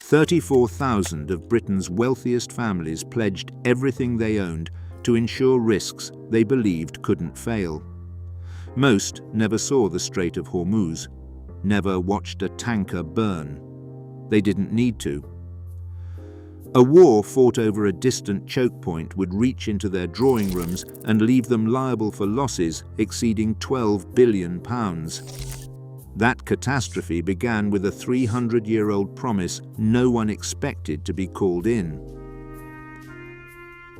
34,000 of Britain's wealthiest families pledged everything they owned to insure risks they believed couldn't fail. Most never saw the Strait of Hormuz, never watched a tanker burn. They didn't need to. A war fought over a distant choke point would reach into their drawing rooms and leave them liable for losses exceeding £12 billion. That catastrophe began with a 300-year-old promise no one expected to be called in.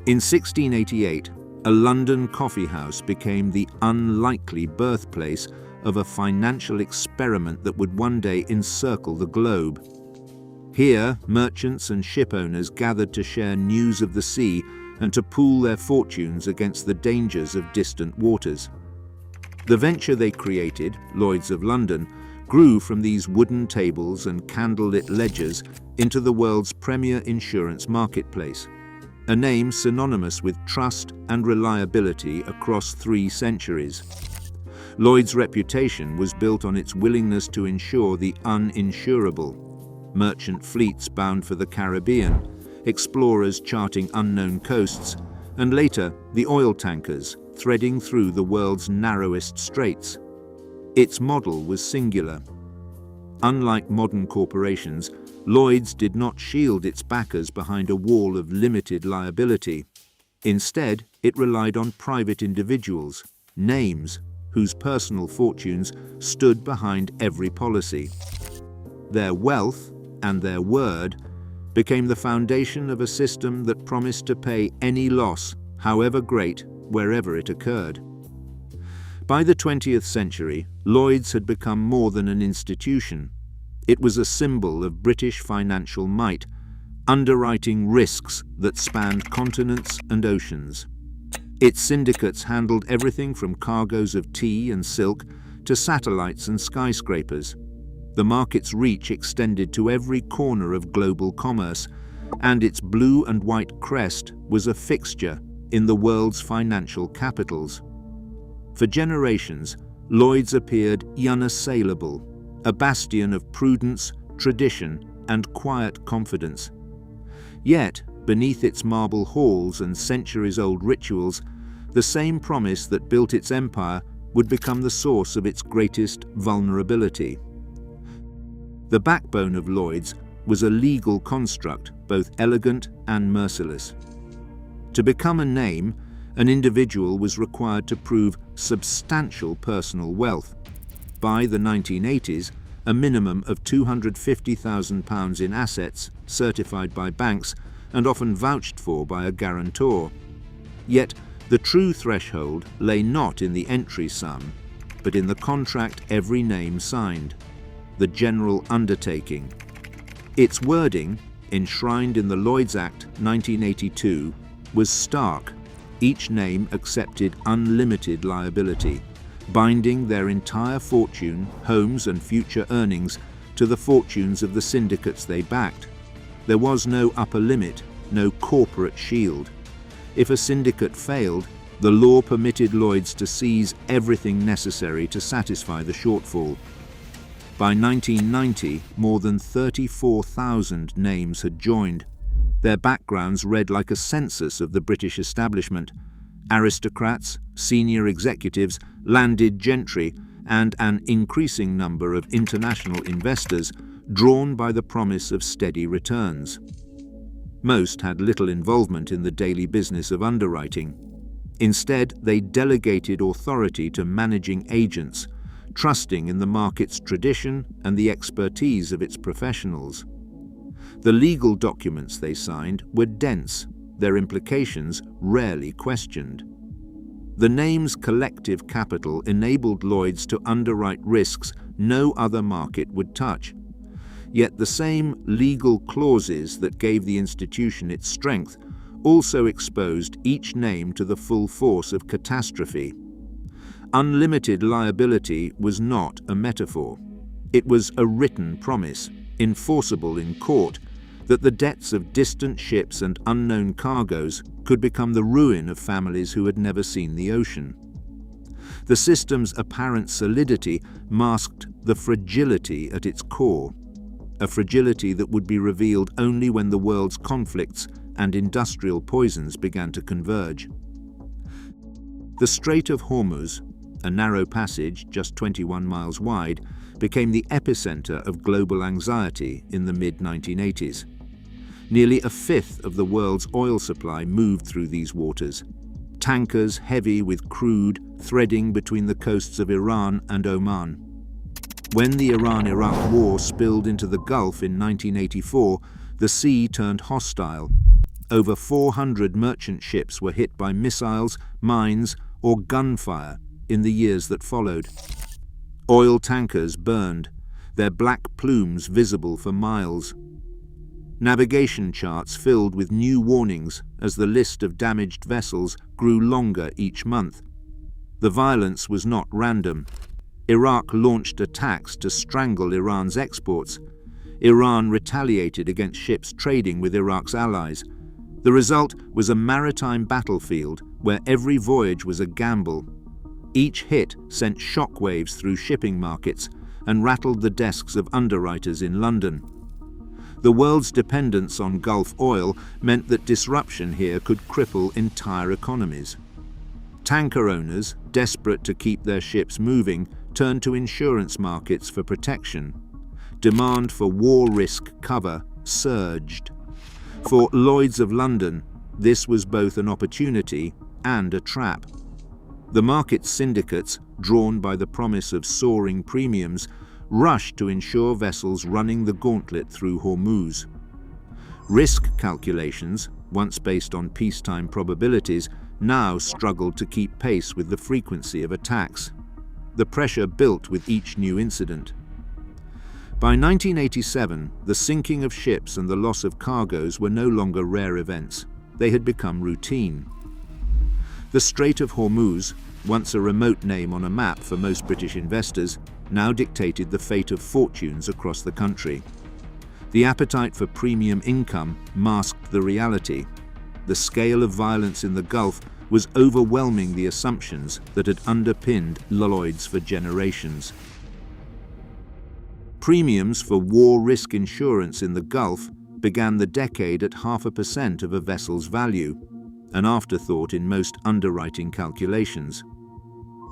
In 1688, a London coffeehouse became the unlikely birthplace of a financial experiment that would one day encircle the globe. Here, merchants and ship owners gathered to share news of the sea and to pool their fortunes against the dangers of distant waters. The venture they created, Lloyd's of London, grew from these wooden tables and candlelit ledgers into the world's premier insurance marketplace, a name synonymous with trust and reliability across 3 centuries. Lloyd's reputation was built on its willingness to insure the uninsurable. Merchant fleets bound for the Caribbean, explorers charting unknown coasts, and later the oil tankers threading through the world's narrowest straits. Its model was singular. Unlike modern corporations, Lloyd's did not shield its backers behind a wall of limited liability. Instead, it relied on private individuals, names, whose personal fortunes stood behind every policy. Their wealth and their word became the foundation of a system that promised to pay any loss, however great, wherever it occurred. By the 20th century, Lloyd's had become more than an institution. It was a symbol of British financial might, underwriting risks that spanned continents and oceans. Its syndicates handled everything from cargoes of tea and silk to satellites and skyscrapers. The market's reach extended to every corner of global commerce, and its blue and white crest was a fixture in the world's financial capitals. For generations, Lloyd's appeared unassailable, a bastion of prudence, tradition, and quiet confidence. Yet, beneath its marble halls and centuries-old rituals, the same promise that built its empire would become the source of its greatest vulnerability. The backbone of Lloyd's was a legal construct, both elegant and merciless. To become a name, an individual was required to prove substantial personal wealth. By the 1980s, a minimum of £250,000 in assets, certified by banks and often vouched for by a guarantor. Yet, the true threshold lay not in the entry sum, but in the contract every name signed, the general undertaking. Its wording, enshrined in the Lloyd's Act 1982, was stark. Each name accepted unlimited liability, binding their entire fortune, homes and future earnings to the fortunes of the syndicates they backed. There was no upper limit, no corporate shield. If a syndicate failed, the law permitted Lloyd's to seize everything necessary to satisfy the shortfall. By 1990, more than 34,000 names had joined. Their backgrounds read like a census of the British establishment: aristocrats, senior executives, landed gentry, and an increasing number of international investors drawn by the promise of steady returns. Most had little involvement in the daily business of underwriting. Instead, they delegated authority to managing agents, trusting in the market's tradition and the expertise of its professionals. The legal documents they signed were dense, their implications rarely questioned. The name's collective capital enabled Lloyd's to underwrite risks no other market would touch. Yet the same legal clauses that gave the institution its strength also exposed each name to the full force of catastrophe. Unlimited liability was not a metaphor. It was a written promise, enforceable in court, that the debts of distant ships and unknown cargoes could become the ruin of families who had never seen the ocean. The system's apparent solidity masked the fragility at its core. a fragility that would be revealed only when the world's conflicts and industrial poisons began to converge. The Strait of Hormuz, a narrow passage just 21 miles wide, became the epicenter of global anxiety in the mid-1980s. Nearly a fifth of the world's oil supply moved through these waters, tankers heavy with crude threading between the coasts of Iran and Oman. When the Iran-Iraq War spilled into the Gulf in 1984, the sea turned hostile. Over 400 merchant ships were hit by missiles, mines, or gunfire in the years that followed. Oil tankers burned, their black plumes visible for miles. Navigation charts filled with new warnings as the list of damaged vessels grew longer each month. The violence was not random. Iraq launched attacks to strangle Iran's exports. Iran retaliated against ships trading with Iraq's allies. The result was a maritime battlefield where every voyage was a gamble. Each hit sent shockwaves through shipping markets and rattled the desks of underwriters in London. The world's dependence on Gulf oil meant that disruption here could cripple entire economies. Tanker owners, desperate to keep their ships moving, turned to insurance markets for protection. Demand for war risk cover surged. For Lloyd's of London, this was both an opportunity and a trap. The market's syndicates, drawn by the promise of soaring premiums, rushed to insure vessels running the gauntlet through Hormuz. Risk calculations, once based on peacetime probabilities, now struggled to keep pace with the frequency of attacks. The pressure built with each new incident. By 1987, the sinking of ships and the loss of cargoes were no longer rare events. They had become routine. The Strait of Hormuz, once a remote name on a map for most British investors, now dictated the fate of fortunes across the country. The appetite for premium income masked the reality. The scale of violence in the Gulf was overwhelming the assumptions that had underpinned Lloyd's for generations. Premiums for war risk insurance in the Gulf began the decade at 0.5% of a vessel's value, an afterthought in most underwriting calculations.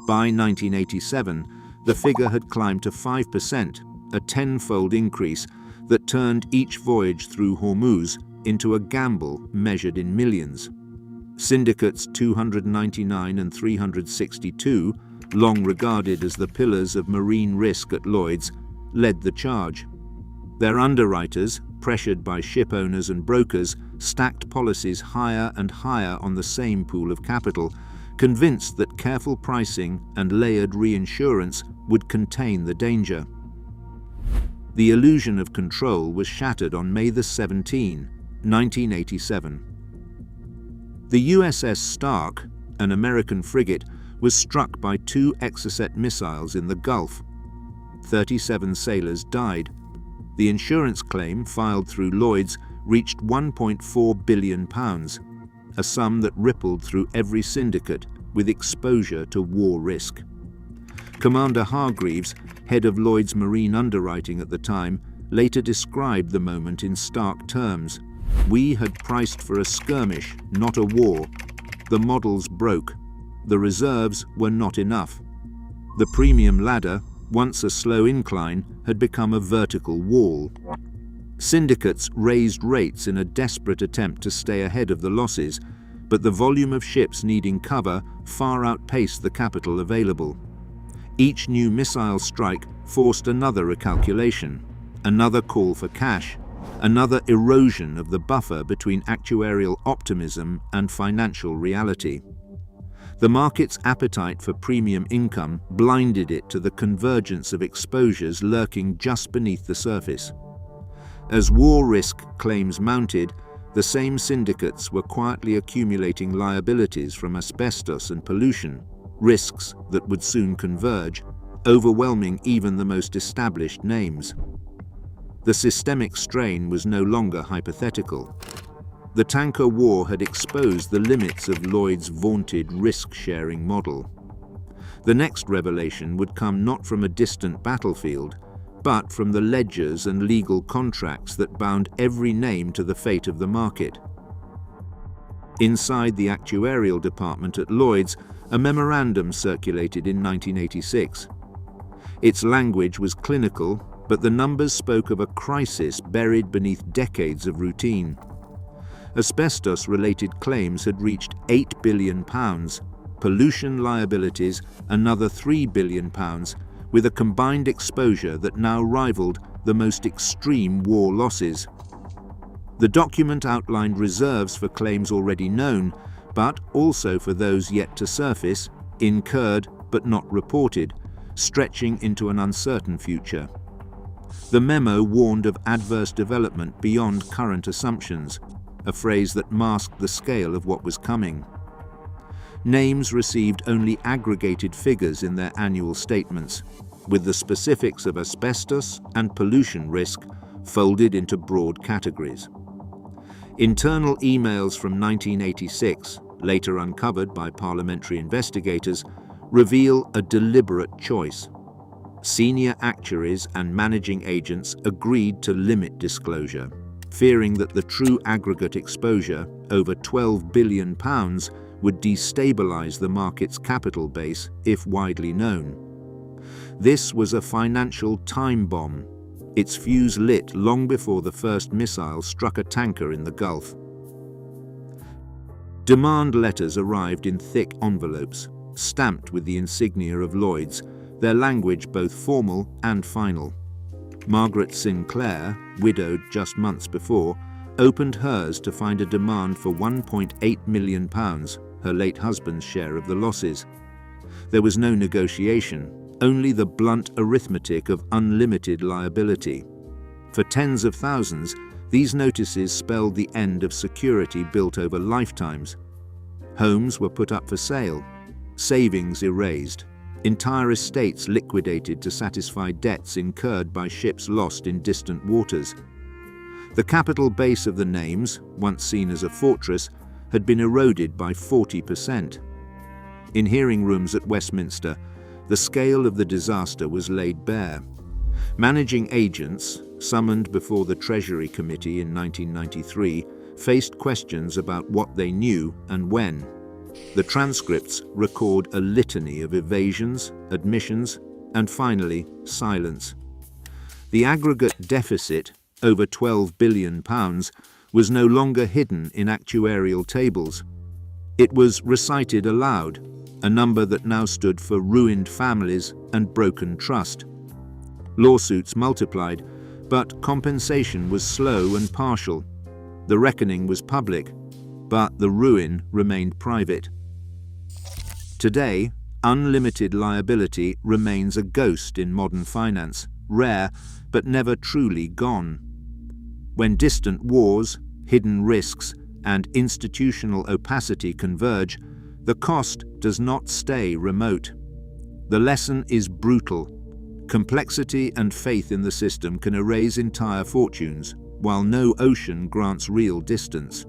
By 1987, the figure had climbed to 5%, a tenfold increase that turned each voyage through Hormuz into a gamble measured in millions. Syndicates 299 and 362, long regarded as the pillars of marine risk at Lloyd's, led the charge. Their underwriters, pressured by ship owners and brokers, stacked policies higher and higher on the same pool of capital, convinced that careful pricing and layered reinsurance would contain the danger. The illusion of control was shattered on May 17, 1987. The USS Stark, an American frigate, was struck by 2 Exocet missiles in the Gulf. 37 sailors died. The insurance claim filed through Lloyd's reached £1.4 billion, a sum that rippled through every syndicate with exposure to war risk. Commander Hargreaves, head of Lloyd's marine underwriting at the time, later described the moment in stark terms. "We had priced for a skirmish, not a war. The models broke. The reserves were not enough. The premium ladder, once a slow incline, had become a vertical wall." Syndicates raised rates in a desperate attempt to stay ahead of the losses, but the volume of ships needing cover far outpaced the capital available. Each new missile strike forced another recalculation, another call for cash, another erosion of the buffer between actuarial optimism and financial reality. The market's appetite for premium income blinded it to the convergence of exposures lurking just beneath the surface. As war risk claims mounted, the same syndicates were quietly accumulating liabilities from asbestos and pollution, risks that would soon converge, overwhelming even the most established names. The systemic strain was no longer hypothetical. The tanker war had exposed the limits of Lloyd's vaunted risk-sharing model. The next revelation would come not from a distant battlefield, but from the ledgers and legal contracts that bound every name to the fate of the market. Inside the actuarial department at Lloyd's, a memorandum circulated in 1986. Its language was clinical, but the numbers spoke of a crisis buried beneath decades of routine. Asbestos-related claims had reached £8 billion, pollution liabilities another £3 billion, with a combined exposure that now rivaled the most extreme war losses. The document outlined reserves for claims already known, but also for those yet to surface, incurred but not reported, stretching into an uncertain future. The memo warned of adverse development beyond current assumptions, a phrase that masked the scale of what was coming. Names received only aggregated figures in their annual statements, with the specifics of asbestos and pollution risk folded into broad categories. Internal emails from 1986, later uncovered by parliamentary investigators, reveal a deliberate choice. Senior actuaries and managing agents agreed to limit disclosure, fearing that the true aggregate exposure, over £12 billion, would destabilize the market's capital base if widely known. This was a financial time bomb, its fuse lit long before the first missile struck a tanker in the Gulf. Demand letters arrived in thick envelopes, stamped with the insignia of Lloyd's, their language both formal and final. Margaret Sinclair, widowed just months before, opened hers to find a demand for £1.8 million, her late husband's share of the losses. There was no negotiation, only the blunt arithmetic of unlimited liability. For tens of thousands, these notices spelled the end of security built over lifetimes. Homes were put up for sale, savings erased, entire estates liquidated to satisfy debts incurred by ships lost in distant waters. The capital base of the names, once seen as a fortress, had been eroded by 40%. In hearing rooms at Westminster, the scale of the disaster was laid bare. Managing agents, summoned before the Treasury Committee in 1993, faced questions about what they knew and when. The transcripts record a litany of evasions, admissions, and finally, silence. The aggregate deficit, over £12 billion, was no longer hidden in actuarial tables. It was recited aloud, a number that now stood for ruined families and broken trust. Lawsuits multiplied, but compensation was slow and partial. The reckoning was public, but the ruin remained private. Today, unlimited liability remains a ghost in modern finance, rare but never truly gone. When distant wars, hidden risks, and institutional opacity converge, the cost does not stay remote. The lesson is brutal. Complexity and faith in the system can erase entire fortunes, while no ocean grants real distance.